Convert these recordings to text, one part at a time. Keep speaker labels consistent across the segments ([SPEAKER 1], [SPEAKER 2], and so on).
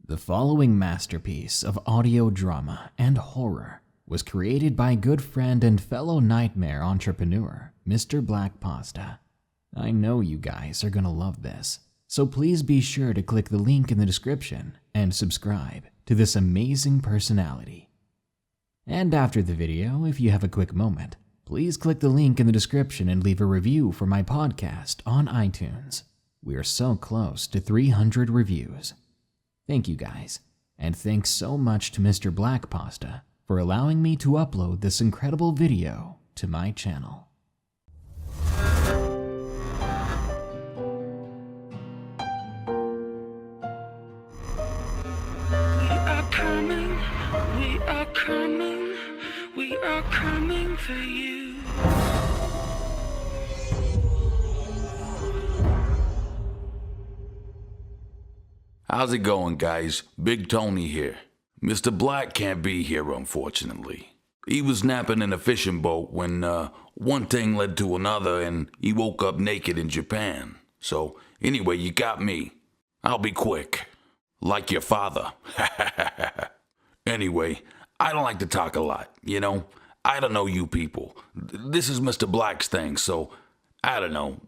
[SPEAKER 1] The following masterpiece of audio drama and horror was created by good friend and fellow nightmare entrepreneur, Mr. Black Pasta. I know you guys are gonna love this, so please be sure to click the link in the description and subscribe to this amazing personality. And after the video, if you have a quick moment, please click the link in the description and leave a review for my podcast on iTunes. We are so close to 300 reviews. Thank you guys, and thanks so much to Mr. Black Pasta for allowing me to upload this incredible video to my channel.
[SPEAKER 2] We are coming for you.
[SPEAKER 3] How's it going, guys? Big Tony here. Mr. Black can't be here, unfortunately. He was napping in a fishing boat when one thing led to another and he woke up naked in Japan. So, anyway, you got me. I'll be quick. Like your father. Anyway, I don't like to talk a lot, you know? I don't know you people. This is Mr. Black's thing, so I don't know.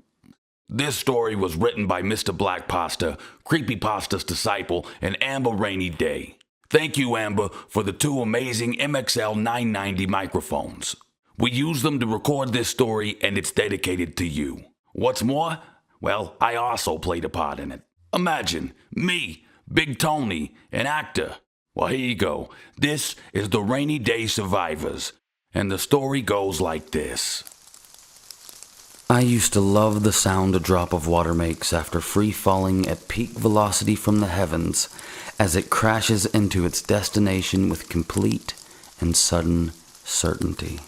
[SPEAKER 3] This story was written by Mr. Black Pasta, Creepypasta's disciple, and Amber Rainy Day. Thank you, Amber, for the two amazing MXL 990 microphones. We used them to record this story, and it's dedicated to you. What's more? Well, I also played a part in it. Imagine, me, Big Tony, an actor. Well, here you go. This is the Rainy Day Survivors, and the story goes like this.
[SPEAKER 4] I used to love the sound a drop of water makes after free falling at peak velocity from the heavens as it crashes into its destination with complete and sudden certainty.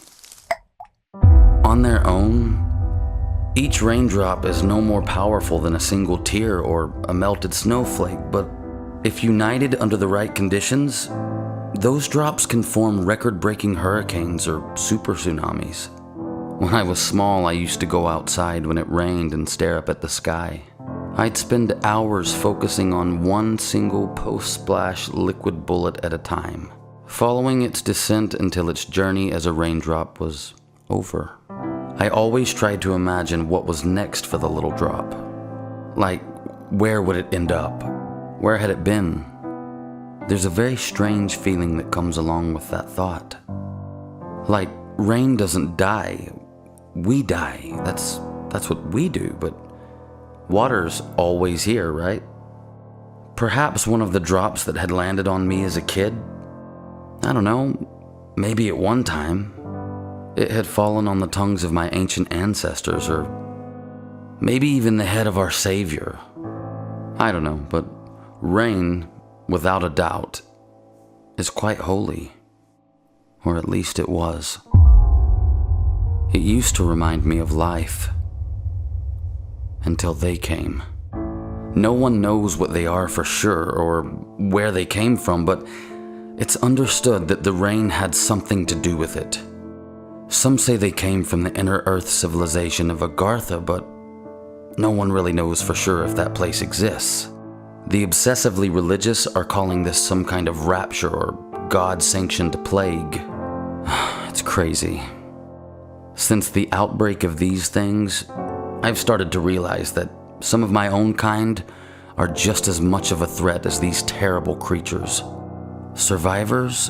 [SPEAKER 4] On their own, each raindrop is no more powerful than a single tear or a melted snowflake, but if united under the right conditions, those drops can form record-breaking hurricanes or super tsunamis. When I was small, I used to go outside when it rained and stare up at the sky. I'd spend hours focusing on one single post-splash liquid bullet at a time, following its descent until its journey as a raindrop was over. I always tried to imagine what was next for the little drop. Like, where would it end up? Where had it been? There's a very strange feeling that comes along with that thought. Like, rain doesn't die. We die. That's what we do, but water's always here, right? Perhaps one of the drops that had landed on me as a kid, I don't know, maybe at one time, it had fallen on the tongues of my ancient ancestors, or maybe even the head of our Savior. I don't know, but rain, without a doubt, is quite holy. Or at least it was. It used to remind me of life. Until they came. No one knows what they are for sure or where they came from, but it's understood that the rain had something to do with it. Some say they came from the inner earth civilization of Agartha, but no one really knows for sure if that place exists. The obsessively religious are calling this some kind of rapture or God-sanctioned plague. It's crazy. Since the outbreak of these things, I've started to realize that some of my own kind are just as much of a threat as these terrible creatures. Survivors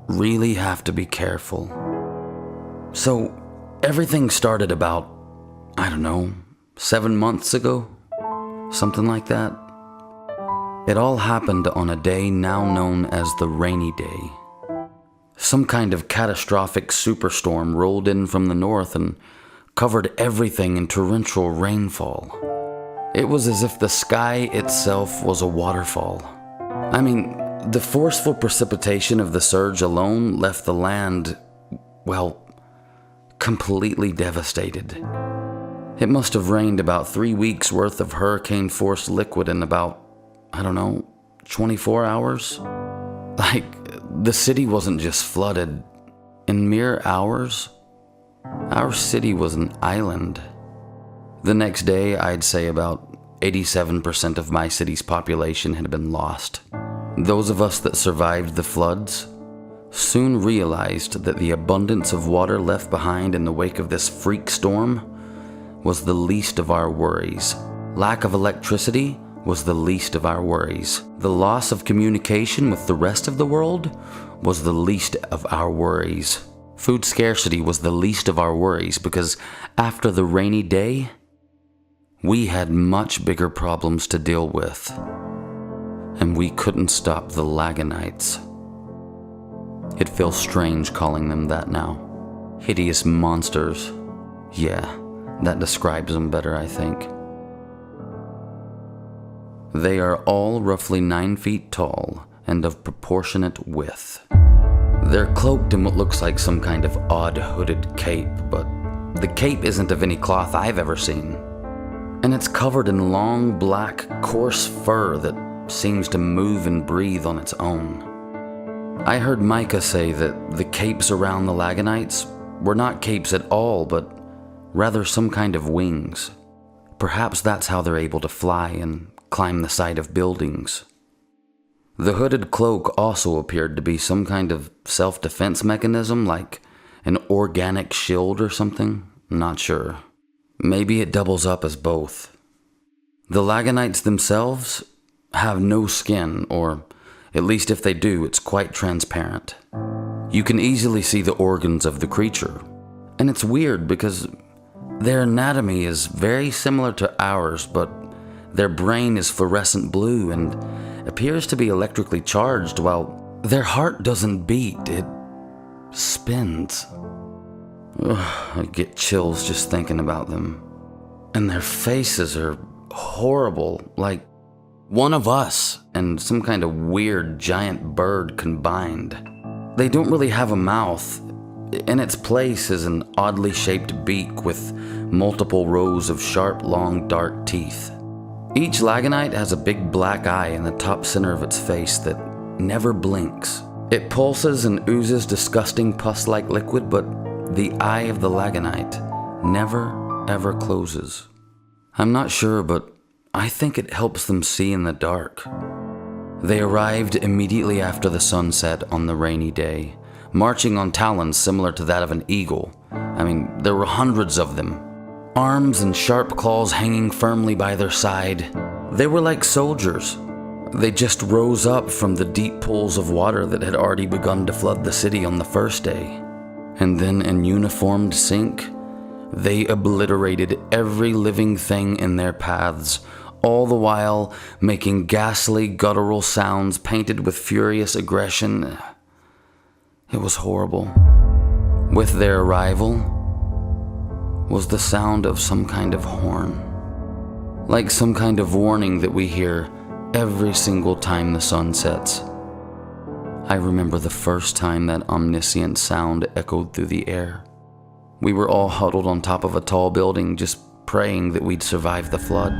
[SPEAKER 4] really have to be careful. So, everything started about, 7 months ago? Something like that. It all happened on a day now known as the Rainy Day. Some kind of catastrophic superstorm rolled in from the north and covered everything in torrential rainfall. It was as if the sky itself was a waterfall. I mean, the forceful precipitation of the surge alone left the land, well, completely devastated. It must have rained about 3 weeks worth of hurricane-force liquid in about, 24 hours? Like, the city wasn't just flooded. In mere hours, our city was an island. The next day, I'd say about 87% of my city's population had been lost. Those of us that survived the floods soon realized that the abundance of water left behind in the wake of this freak storm was the least of our worries. Lack of electricity was the least of our worries. The loss of communication with the rest of the world was the least of our worries. Food scarcity was the least of our worries because after the rainy day, we had much bigger problems to deal with. And we couldn't stop the Laganites. It feels strange calling them that now. Hideous monsters. Yeah, that describes them better, I think. They are all roughly 9 feet tall and of proportionate width. They're cloaked in what looks like some kind of odd hooded cape, but the cape isn't of any cloth I've ever seen. And it's covered in long, black, coarse fur that seems to move and breathe on its own. I heard Micah say that the capes around the Laganites were not capes at all, but rather some kind of wings. Perhaps that's how they're able to fly and climb the side of buildings. The hooded cloak also appeared to be some kind of self-defense mechanism, like an organic shield or something. Not sure. Maybe it doubles up as both. The Laganites themselves have no skin, or at least if they do, it's quite transparent. You can easily see the organs of the creature. And it's weird because their anatomy is very similar to ours, but their brain is fluorescent blue and appears to be electrically charged, while their heart doesn't beat, it spins. Ugh, I get chills just thinking about them. And their faces are horrible, like one of us and some kind of weird giant bird combined. They don't really have a mouth. In its place is an oddly shaped beak with multiple rows of sharp, long, dark teeth. Each Laganite has a big black eye in the top center of its face that never blinks. It pulses and oozes disgusting pus-like liquid, but the eye of the Laganite never, ever closes. I'm not sure, but I think it helps them see in the dark. They arrived immediately after the sunset on the rainy day, marching on talons similar to that of an eagle. I mean, there were hundreds of them. Arms and sharp claws hanging firmly by their side. They were like soldiers. They just rose up from the deep pools of water that had already begun to flood the city on the first day. And then in uniformed sync, they obliterated every living thing in their paths, all the while making ghastly, guttural sounds painted with furious aggression. It was horrible. With their arrival was the sound of some kind of horn, like some kind of warning that we hear every single time the sun sets. I remember the first time that omniscient sound echoed through the air. We were all huddled on top of a tall building, just praying that we'd survive the flood.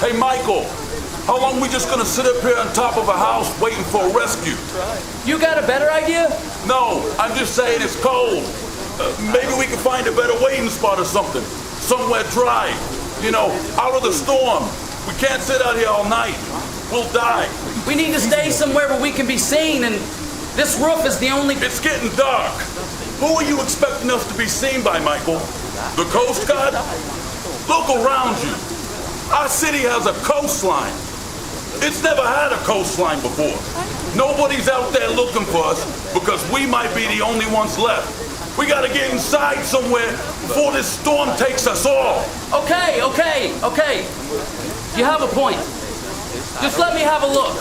[SPEAKER 3] Hey, Michael, how long we just gonna sit up here on top of a house waiting for a rescue?
[SPEAKER 5] You got a better idea?
[SPEAKER 3] No, I'm just saying it's cold. Maybe we can find a better waiting spot or something. Somewhere dry. You know, out of the storm. We can't sit out here all night. We'll die.
[SPEAKER 5] We need to stay somewhere where we can be seen, and this roof is the only...
[SPEAKER 3] It's getting dark. Who are you expecting us to be seen by, Michael? The Coast Guard? Look around you. Our city has a coastline. It's never had a coastline before. Nobody's out there looking for us because we might be the only ones left. We gotta get inside somewhere before this storm takes us all.
[SPEAKER 5] Okay. You have a point. Just let me have a look.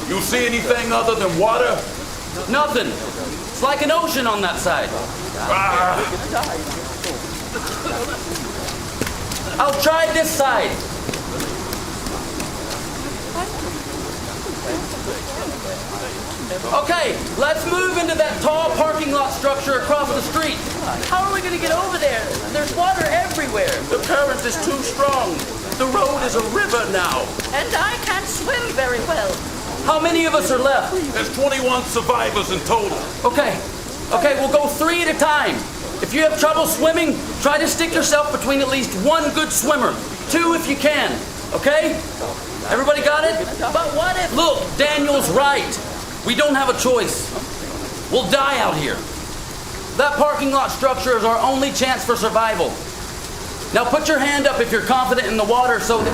[SPEAKER 3] You see anything other than water?
[SPEAKER 5] Nothing. It's like an ocean on that side. I'll try this side. Okay, let's move into that tall parking lot structure across the street.
[SPEAKER 6] How are we going to get over there? There's water everywhere.
[SPEAKER 3] The current is too strong. The road is a river now.
[SPEAKER 6] And I can't swim very well.
[SPEAKER 5] How many of us are left?
[SPEAKER 3] There's 21 survivors in total.
[SPEAKER 5] Okay, we'll go 3 at a time. If you have trouble swimming, try to stick yourself between at least 1 good swimmer. 2 if you can, okay? Everybody got it?
[SPEAKER 6] But what if...
[SPEAKER 5] Look, Daniel's right. We don't have a choice. We'll die out here. That parking lot structure is our only chance for survival. Now put your hand up if you're confident in the water so that...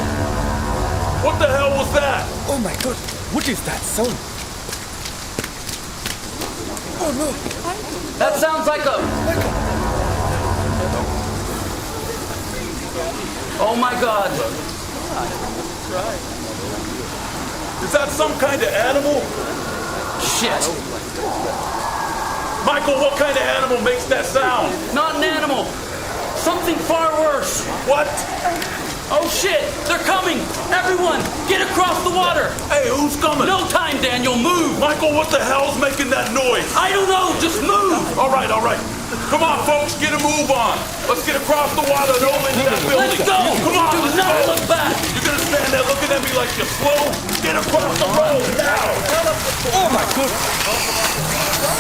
[SPEAKER 3] What the hell was that?
[SPEAKER 7] Oh my god, what is that sound? Oh no!
[SPEAKER 5] That sounds like a... Oh my god.
[SPEAKER 3] Is that some kind of animal?
[SPEAKER 5] Shit.
[SPEAKER 3] Michael, what kind of animal makes that sound?
[SPEAKER 5] Not an animal. Something far worse.
[SPEAKER 3] What?
[SPEAKER 5] Oh shit, they're coming! Everyone, get across the water!
[SPEAKER 3] Hey, who's coming?
[SPEAKER 5] No time, Daniel, move!
[SPEAKER 3] Michael, what the hell's making that noise?
[SPEAKER 5] I don't know, just move!
[SPEAKER 3] All right. Come on, folks, get a move on. Let's get across the water and over into that building.
[SPEAKER 5] Let's go!
[SPEAKER 3] Come on,
[SPEAKER 5] Do
[SPEAKER 3] let's
[SPEAKER 5] not
[SPEAKER 3] go.
[SPEAKER 5] look back!
[SPEAKER 3] You're gonna stand there looking at me like you're slow? Get across the road now!
[SPEAKER 7] Oh my god!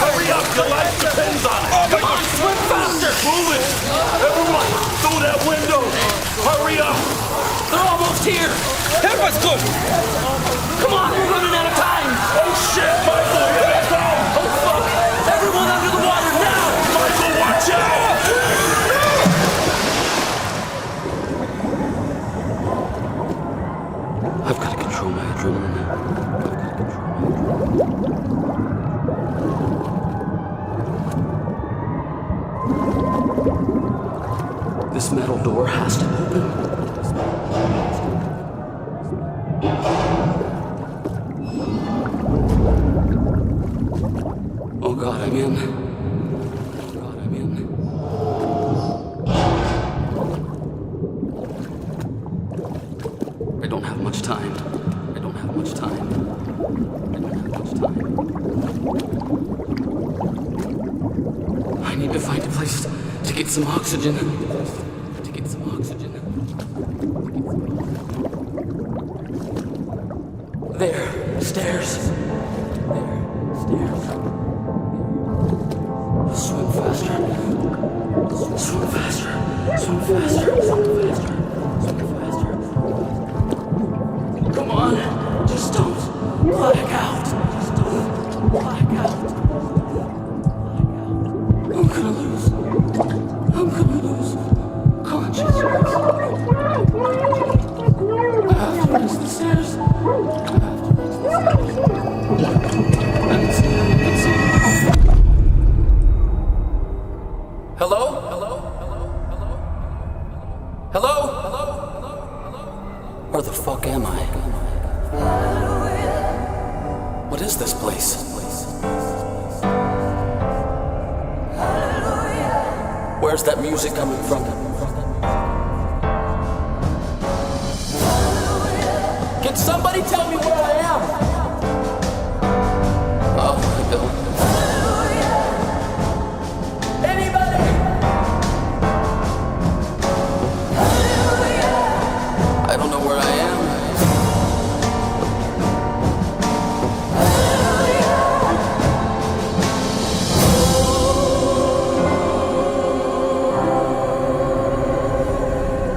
[SPEAKER 3] Hurry up, your life depends on it.
[SPEAKER 5] Come on, swim faster!
[SPEAKER 3] Move it! Everyone, through that window! Hurry up!
[SPEAKER 5] They're almost here!
[SPEAKER 7] Help us, God!
[SPEAKER 5] Come on, we're running out of time!
[SPEAKER 3] Oh shit, Michael, here they come!
[SPEAKER 5] Oh fuck! Everyone under the water now!
[SPEAKER 3] Michael, watch out!
[SPEAKER 4] I've got to control my adrenaline. This metal door has to open. Oh God, I'm in. Oh God, I'm in. I don't have much time. I don't have much time. I don't have much time. I need to find a place to get some oxygen. To get some oxygen. There, stairs. There, stairs. Swim faster. Swim faster. Swim faster. Swim faster. Swim faster. Come on. Just don't black out. Just don't black out. I'm gonna lose. I'm gonna lose consciousness. I have to reach the stairs. I have to reach the stairs.
[SPEAKER 5] Hello? Hello? Hello? Hello?
[SPEAKER 4] Where the fuck am I? What is this place? Where's that music coming from?
[SPEAKER 5] Can somebody tell me where I am?
[SPEAKER 4] Oh, I don't.
[SPEAKER 5] Anybody?
[SPEAKER 4] I don't know where I am.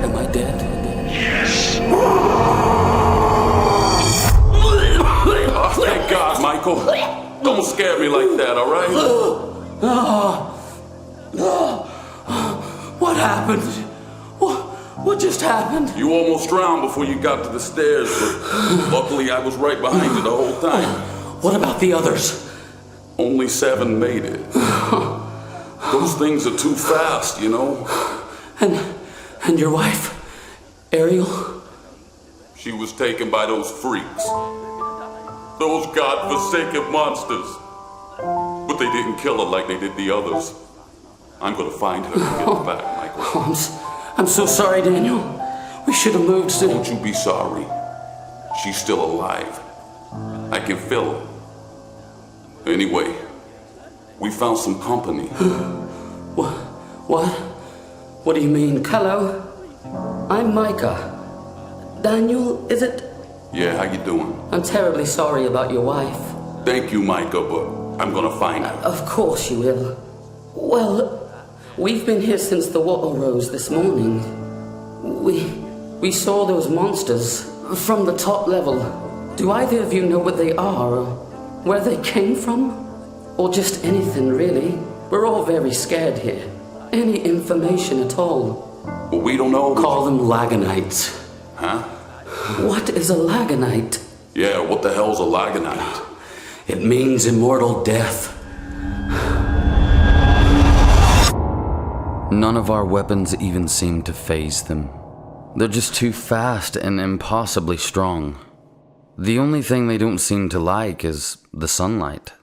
[SPEAKER 4] Am I dead?
[SPEAKER 3] Oh, thank God, Michael. Don't scare me like that, all right?
[SPEAKER 5] What happened? What just happened?
[SPEAKER 3] You almost drowned before you got to the stairs, but luckily I was right behind you the whole time.
[SPEAKER 5] What about the others?
[SPEAKER 3] Only 7 made it. Those things are too fast, you know?
[SPEAKER 5] And your wife, Ariel?
[SPEAKER 3] She was taken by those freaks. Those godforsaken monsters. But they didn't kill her like they did the others. I'm gonna find her and get her back, Michael.
[SPEAKER 5] Oh, I'm so sorry, Daniel. We should have moved soon.
[SPEAKER 3] Don't you be sorry. She's still alive. I can feel her. Anyway, we found some company.
[SPEAKER 5] What? What do you mean? Hello? I'm Micah. Daniel, is it?
[SPEAKER 3] Yeah, how you doing?
[SPEAKER 5] I'm terribly sorry about your wife.
[SPEAKER 3] Thank you, Micah, but I'm gonna find her.
[SPEAKER 5] Of course you will. Well, we've been here since the water rose this morning. We saw those monsters from the top level. Do either of you know what they are, or where they came from? Or just anything, really? We're all very scared here. Any information at all?
[SPEAKER 3] Well, we don't know.
[SPEAKER 5] Call them Laganites.
[SPEAKER 3] Huh?
[SPEAKER 5] What is a Laganite?
[SPEAKER 3] Yeah, what the hell's a Laganite?
[SPEAKER 5] It means immortal death. None of our weapons even seem to faze them. They're just too fast and impossibly strong. The only thing they don't seem to like is the sunlight.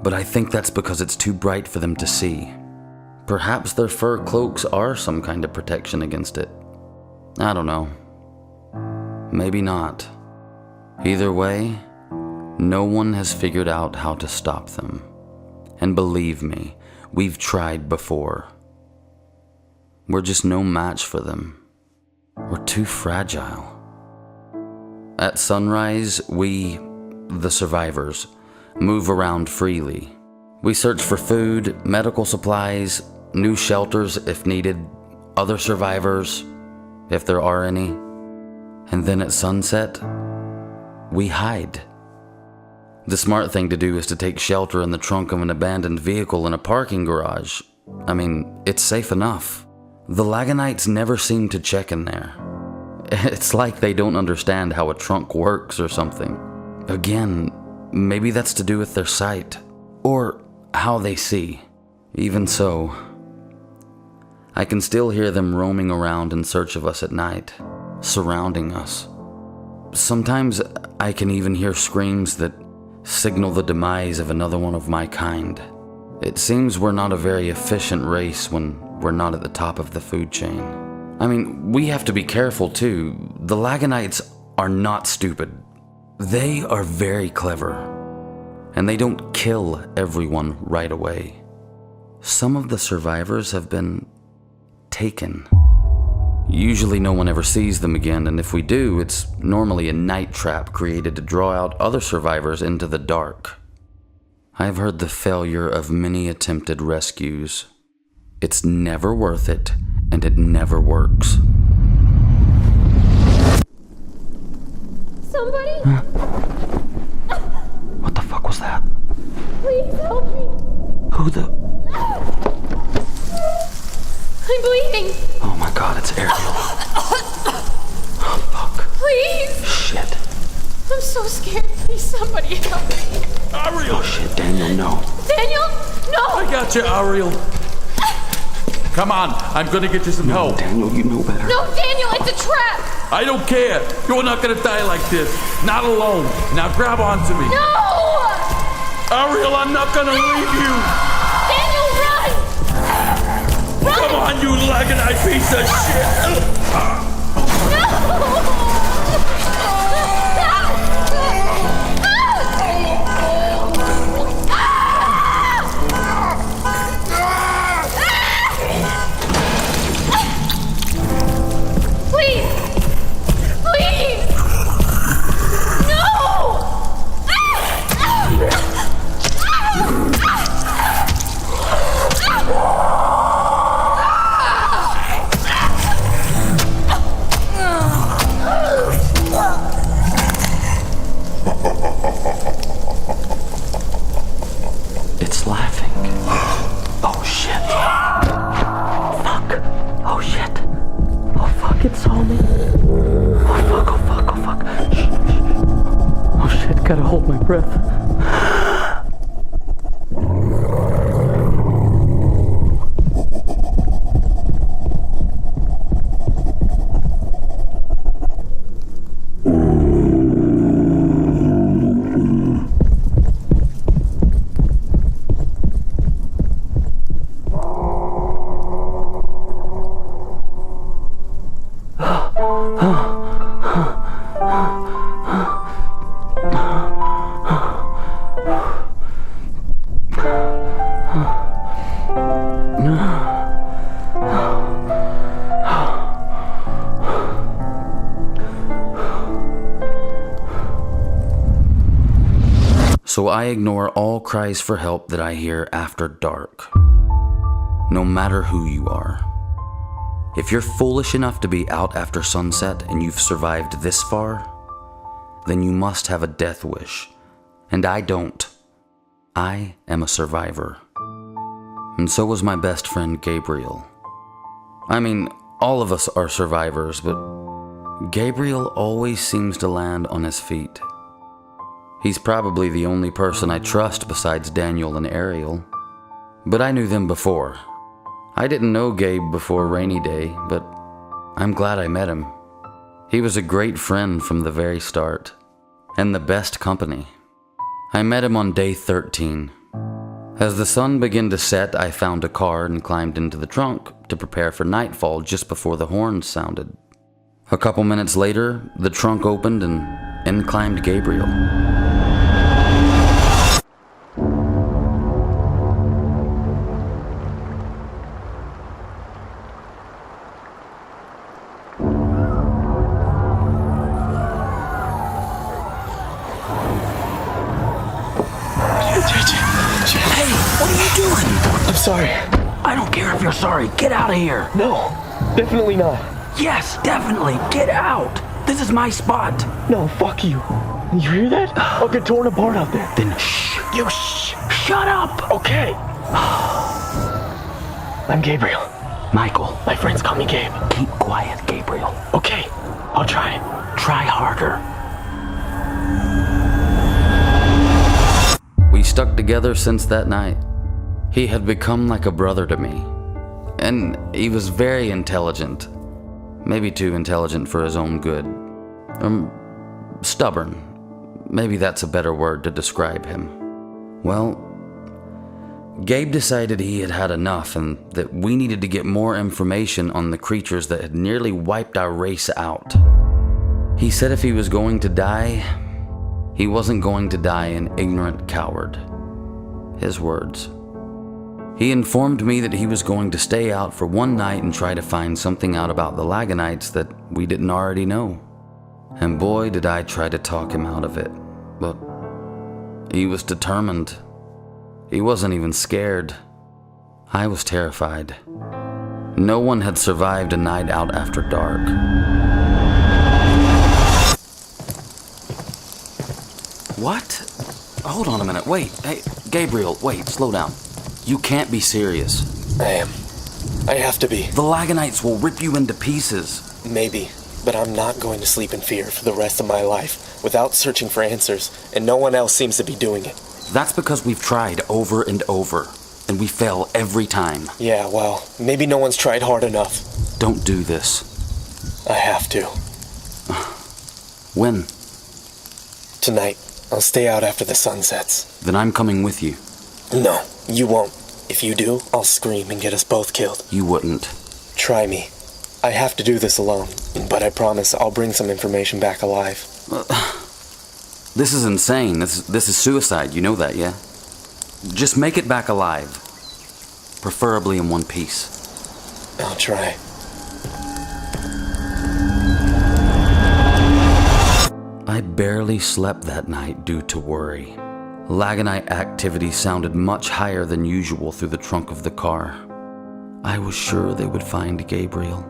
[SPEAKER 5] But I think that's because it's too bright for them to see. Perhaps their fur cloaks are some kind of protection against it. I don't know. Maybe not. Either way, no one has figured out how to stop them. And believe me, we've tried before. We're just no match for them. We're too fragile. At sunrise, we, the survivors, move around freely. We search for food, medical supplies, new shelters if needed, other survivors, if there are any. And then at sunset, we hide. The smart thing to do is to take shelter in the trunk of an abandoned vehicle in a parking garage. I mean, it's safe enough. The Laganites never seem to check in there. It's like they don't understand how a trunk works or something. Again, maybe that's to do with their sight, or how they see. Even so, I can still hear them roaming around in search of us at night, surrounding us. Sometimes I can even hear screams that signal the demise of another one of my kind. It seems we're not a very efficient race when we're not at the top of the food chain. I mean, we have to be careful too. The Laganites are not stupid. They are very clever, and they don't kill everyone right away. Some of the survivors have been taken. Usually no one ever sees them again, and if we do, it's normally a night trap created to draw out other survivors into the dark. I've heard the failure of many attempted rescues. It's never worth it, and it never works.
[SPEAKER 8] Somebody?
[SPEAKER 4] What the fuck was that?
[SPEAKER 8] Please help me.
[SPEAKER 4] Who the...
[SPEAKER 8] I'm bleeding.
[SPEAKER 4] Oh my god, it's Ariel. Oh fuck.
[SPEAKER 8] Please.
[SPEAKER 4] Shit.
[SPEAKER 8] I'm so scared. Please, somebody help me.
[SPEAKER 7] Ariel!
[SPEAKER 4] Oh shit, Daniel, no.
[SPEAKER 8] Daniel, no.
[SPEAKER 7] I got you, Ariel. Come on, I'm gonna get you some help.
[SPEAKER 4] Daniel, you know better.
[SPEAKER 8] No, Daniel, it's a trap.
[SPEAKER 7] I don't care. You're not gonna die like this. Not alone. Now grab onto me.
[SPEAKER 8] No.
[SPEAKER 7] Ariel, I'm not gonna leave you.
[SPEAKER 8] Daniel, run. Run.
[SPEAKER 7] Come on, you Laganite piece of shit.
[SPEAKER 4] It's laughing. Oh shit. Fuck. Oh shit. Oh fuck, it saw me. Oh fuck, oh fuck, oh fuck. Shh, shh, shh. Oh shit, gotta hold my breath. so I ignore all cries for help that I hear after dark. No matter who you are. If you're foolish enough to be out after sunset and you've survived this far, then you must have a death wish. And I don't. I am a survivor. And so was my best friend Gabriel. I mean, all of us are survivors, but Gabriel always seems to land on his feet. He's probably the only person I trust besides Daniel and Ariel. But I knew them before. I didn't know Gabe before Rainy Day, but I'm glad I met him. He was a great friend from the very start, and the best company. I met him on day 13. As the sun began to set, I found a car and climbed into the trunk to prepare for nightfall just before the horns sounded. A couple minutes later, the trunk opened and in climbed Gabriel.
[SPEAKER 9] Sorry.
[SPEAKER 5] I don't care if you're sorry. Get out of here.
[SPEAKER 9] No, definitely not.
[SPEAKER 5] Yes, definitely. Get out. This is my spot.
[SPEAKER 9] No, fuck you. You hear that? I'll get torn apart out there.
[SPEAKER 5] Then shh.
[SPEAKER 9] You shh.
[SPEAKER 5] Shut up.
[SPEAKER 9] Okay. I'm Gabriel.
[SPEAKER 5] Michael.
[SPEAKER 9] My friends call me Gabe.
[SPEAKER 5] Keep quiet, Gabriel.
[SPEAKER 9] Okay, I'll try.
[SPEAKER 5] Try harder.
[SPEAKER 4] We stuck together since that night. He had become like a brother to me. And he was very intelligent. Maybe too intelligent for his own good. Stubborn. Maybe that's a better word to describe him. Well, Gabe decided he had had enough and that we needed to get more information on the creatures that had nearly wiped our race out. He said if he was going to die, he wasn't going to die an ignorant coward. His words. He informed me that he was going to stay out for one night and try to find something out about the Laganites that we didn't already know. And boy, did I try to talk him out of it. But he was determined. He wasn't even scared. I was terrified. No one had survived a night out after dark. What? Hold on a minute. Wait. Hey, Gabriel, wait. Slow down. You can't be serious.
[SPEAKER 9] I am. I have to be.
[SPEAKER 4] The Laganites will rip you into pieces.
[SPEAKER 9] Maybe, but I'm not going to sleep in fear for the rest of my life without searching for answers, and no one else seems to be doing it.
[SPEAKER 4] That's because we've tried over and over, and we fail every time.
[SPEAKER 9] Yeah, well, maybe no one's tried hard enough.
[SPEAKER 4] Don't do this.
[SPEAKER 9] I have to.
[SPEAKER 4] When?
[SPEAKER 9] Tonight. I'll stay out after the sun sets.
[SPEAKER 4] Then I'm coming with you.
[SPEAKER 9] No, you won't. If you do, I'll scream and get us both killed.
[SPEAKER 4] You wouldn't.
[SPEAKER 9] Try me. I have to do this alone, but I promise I'll bring some information back alive.
[SPEAKER 4] This is insane. This is suicide. You know that, yeah? Just make it back alive. Preferably in one piece.
[SPEAKER 9] I'll try.
[SPEAKER 4] I barely slept that night due to worry. Laganite activity sounded much higher than usual through the trunk of the car. I was sure they would find Gabriel.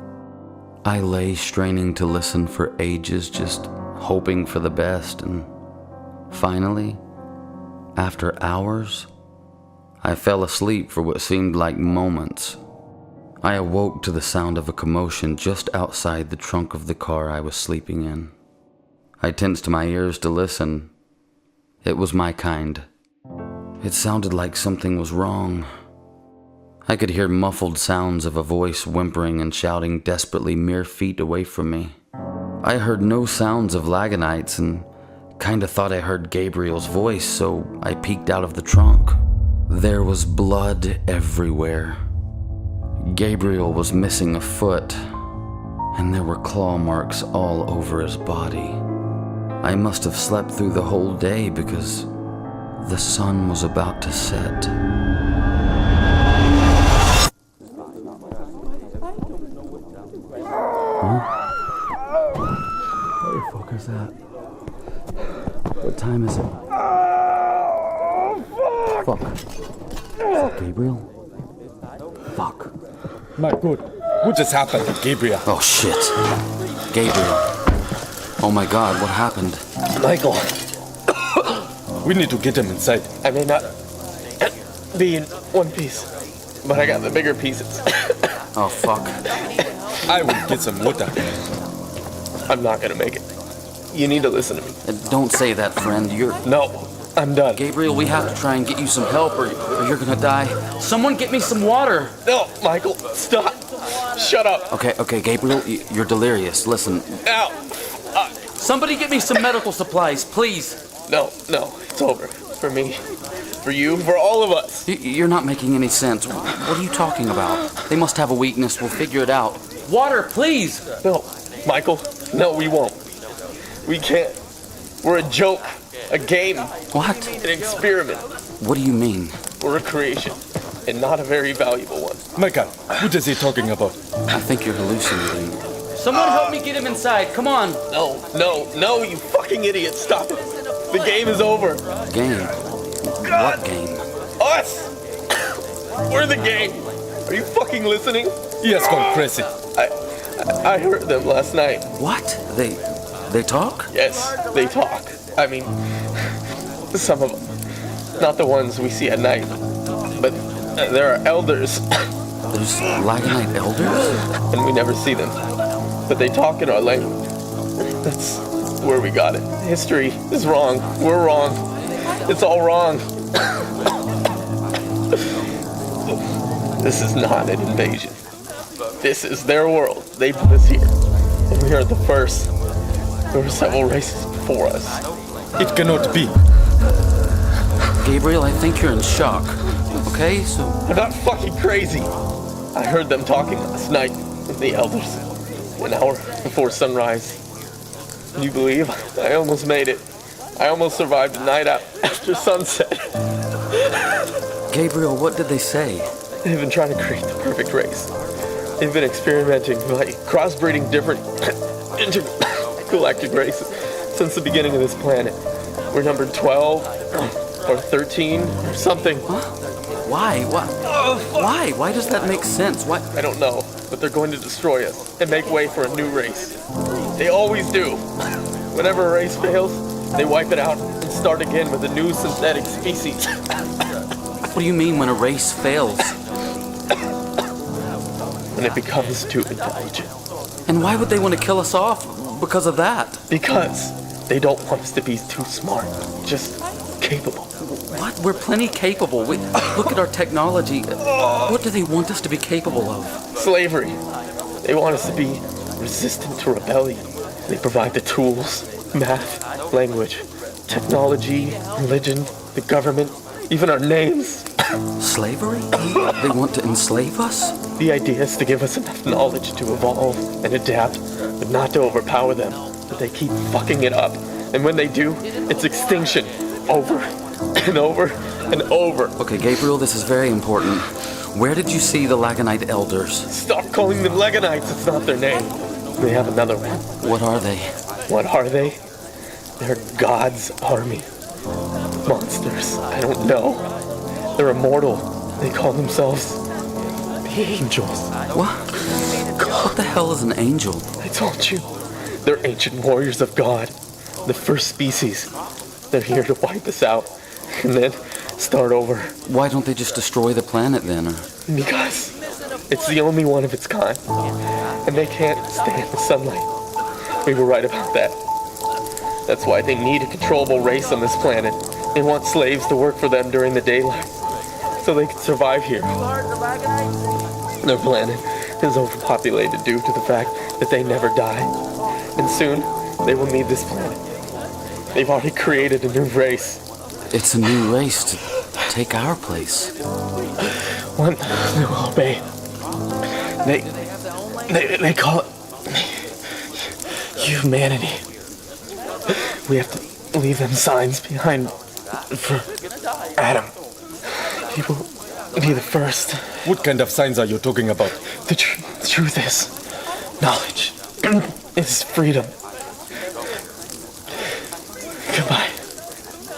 [SPEAKER 4] I lay straining to listen for ages, just hoping for the best, and finally, after hours, I fell asleep for what seemed like moments. I awoke to the sound of a commotion just outside the trunk of the car I was sleeping in. I tensed my ears to listen. It was my kind. It sounded like something was wrong. I could hear muffled sounds of a voice whimpering and shouting desperately mere feet away from me. I heard no sounds of Laganites and kinda thought I heard Gabriel's voice, so I peeked out of the trunk. There was blood everywhere. Gabriel was missing a foot, and there were claw marks all over his body. I must have slept through the whole day because the sun was about to set. Huh? What the fuck is that? What time is it? Fuck. Gabriel? Fuck.
[SPEAKER 10] My God, what just happened, Gabriel?
[SPEAKER 4] Oh shit. Gabriel. Oh my God, what happened?
[SPEAKER 9] Michael,
[SPEAKER 10] We need to get him inside.
[SPEAKER 9] I may not be in one piece, but I got the bigger pieces.
[SPEAKER 4] Oh fuck.
[SPEAKER 10] I will get some water.
[SPEAKER 9] I'm not gonna make it. You need to listen to me.
[SPEAKER 4] Don't say that, friend.
[SPEAKER 9] No, I'm done.
[SPEAKER 4] Gabriel, we have to try and get you some help or you're gonna die.
[SPEAKER 5] Someone get me some water.
[SPEAKER 9] No, Michael, stop. Shut up.
[SPEAKER 4] Okay, Gabriel, you're delirious. Listen,
[SPEAKER 9] Now.
[SPEAKER 5] Somebody get me some medical supplies, please.
[SPEAKER 9] No, it's over. For me, for you, for all of us.
[SPEAKER 4] you're not making any sense. What are you talking about? They must have a weakness. We'll figure it out.
[SPEAKER 5] Water, please.
[SPEAKER 9] No, Michael, no, we won't. We can't. We're a joke, a game,
[SPEAKER 4] What?
[SPEAKER 9] an experiment.
[SPEAKER 4] What do you mean?
[SPEAKER 9] We're a creation, and not a very valuable one.
[SPEAKER 10] My God, what is he talking about?
[SPEAKER 4] I think you're hallucinating.
[SPEAKER 5] Someone help me get him inside. Come on.
[SPEAKER 9] No, you fucking idiot, stop it. The game is over.
[SPEAKER 4] Game? What game?
[SPEAKER 9] Us! We're the game. Are you fucking listening?
[SPEAKER 10] He has gone crazy.
[SPEAKER 9] I heard them last night.
[SPEAKER 4] What? They talk?
[SPEAKER 9] Yes, they talk. I mean, some of them. Not the ones we see at night. But there are elders,
[SPEAKER 4] There's Laganite elders?
[SPEAKER 9] and we never see them. But they talk in our language. That's where we got it. History is wrong. We're wrong. It's all wrong. This is not an invasion. This is their world. They put us here. And we are the first. There were several races before us.
[SPEAKER 10] It cannot be.
[SPEAKER 4] Gabriel, I think you're in shock. Okay, so
[SPEAKER 9] I'm not fucking crazy. I heard them talking last night with the elders. An hour before sunrise. Can you believe? I almost made it. I almost survived a night out after sunset.
[SPEAKER 4] Gabriel, what did they say?
[SPEAKER 9] They've been trying to create the perfect race. They've been experimenting by crossbreeding different intergalactic races since the beginning of this planet. We're numbered 12 or 13 or something.
[SPEAKER 4] Why? Why? Why does that make sense? Why?
[SPEAKER 9] I don't know, but they're going to destroy us and make way for a new race. They always do. Whenever a race fails, they wipe it out and start again with a new synthetic species.
[SPEAKER 4] What do you mean when a race fails?
[SPEAKER 9] When it becomes too intelligent.
[SPEAKER 4] And why would they want to kill us off because of that?
[SPEAKER 9] Because they don't want us to be too smart, just capable.
[SPEAKER 4] What? We're plenty capable. Look at our technology. What do they want us to be capable of?
[SPEAKER 9] Slavery. They want us to be resistant to rebellion. They provide the tools, math, language, technology, religion, the government, even our names.
[SPEAKER 4] Slavery? They want to enslave us?
[SPEAKER 9] The idea is to give us enough knowledge to evolve and adapt, but not to overpower them. But they keep fucking it up. And when they do, it's extinction. Over and over and over.
[SPEAKER 4] Okay, Gabriel, this is very important. Where did you see the Laganite elders?
[SPEAKER 9] Stop calling them Leganites. It's not their name. They have another one.
[SPEAKER 4] What are they?
[SPEAKER 9] What are they? They're God's army. Monsters. I don't know. They're immortal. They call themselves the angels.
[SPEAKER 4] What? What the hell is an angel?
[SPEAKER 9] I told you. They're ancient warriors of God. The first species. They're here to wipe us out and then start over.
[SPEAKER 4] Why don't they just destroy the planet then?
[SPEAKER 9] Because it's the only one of its kind. And they can't stand the sunlight. We were right about that. That's why they need a controllable race on this planet. They want slaves to work for them during the daylight, so they can survive here. Their planet is overpopulated due to the fact that they never die. And soon, they will need this planet. They've already created a new race.
[SPEAKER 4] It's a new race to take our place.
[SPEAKER 9] One who will obey. They call it humanity. We have to leave them signs behind for Adam. He will be the first.
[SPEAKER 10] What kind of signs are you talking about?
[SPEAKER 9] The truth is, knowledge is freedom. Goodbye,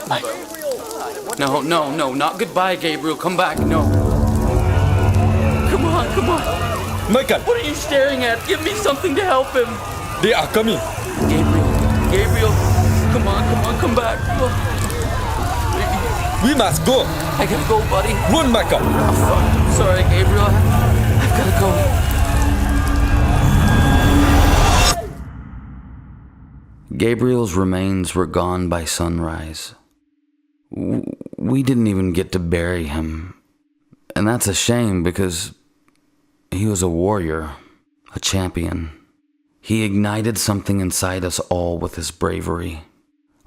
[SPEAKER 9] Michael.
[SPEAKER 5] No, no, no, not goodbye, Gabriel. Come back, no. Come on, come on.
[SPEAKER 10] Michael,
[SPEAKER 5] What are you staring at? Give me something to help him.
[SPEAKER 10] they are coming.
[SPEAKER 5] Gabriel, come on, come back.
[SPEAKER 10] We must go.
[SPEAKER 5] I gotta go, buddy.
[SPEAKER 10] Run, Michael.
[SPEAKER 5] Sorry, Gabriel. I've gotta go. Gabriel's remains were gone by sunrise. We didn't even get to bury him. And that's a shame because he was a warrior, a champion. He ignited something inside us all with his bravery.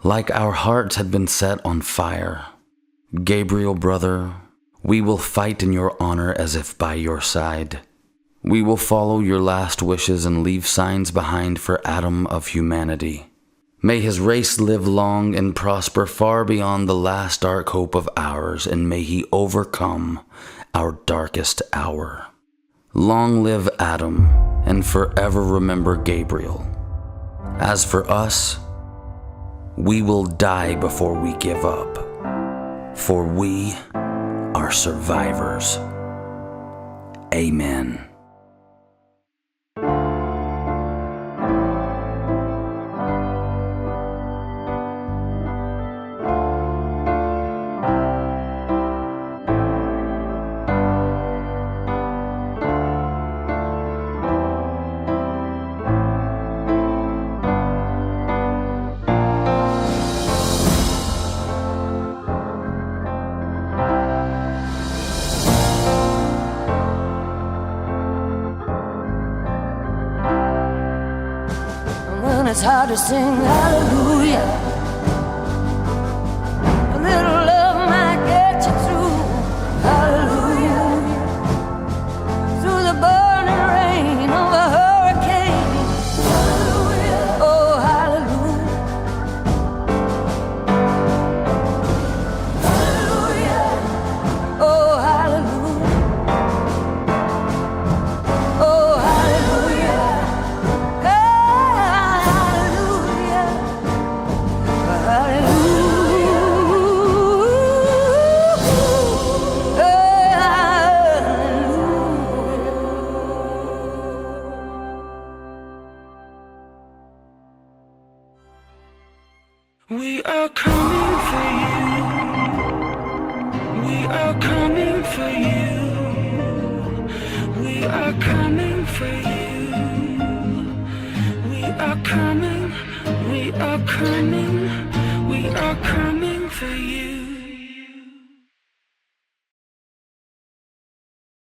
[SPEAKER 5] Like our hearts had been set on fire. Gabriel, brother, we will fight in your honor as if by your side. We will follow your last wishes and leave signs behind for Adam of humanity. May his race live long and prosper far beyond the last dark hope of ours, and may he overcome our darkest hour. Long live Adam, and forever remember Gabriel. As for us, we will die before we give up, for we are survivors. Amen.
[SPEAKER 11] It's hard to sing hallelujah. A little love might get you through. Hallelujah. Through the burning rain of a hurricane. Hallelujah. Oh, hallelujah. Hallelujah. Oh, hallelujah. Oh, hallelujah.
[SPEAKER 2] We are coming for you. We are coming for you. We are coming for you. We are coming. We are coming. We are coming for you.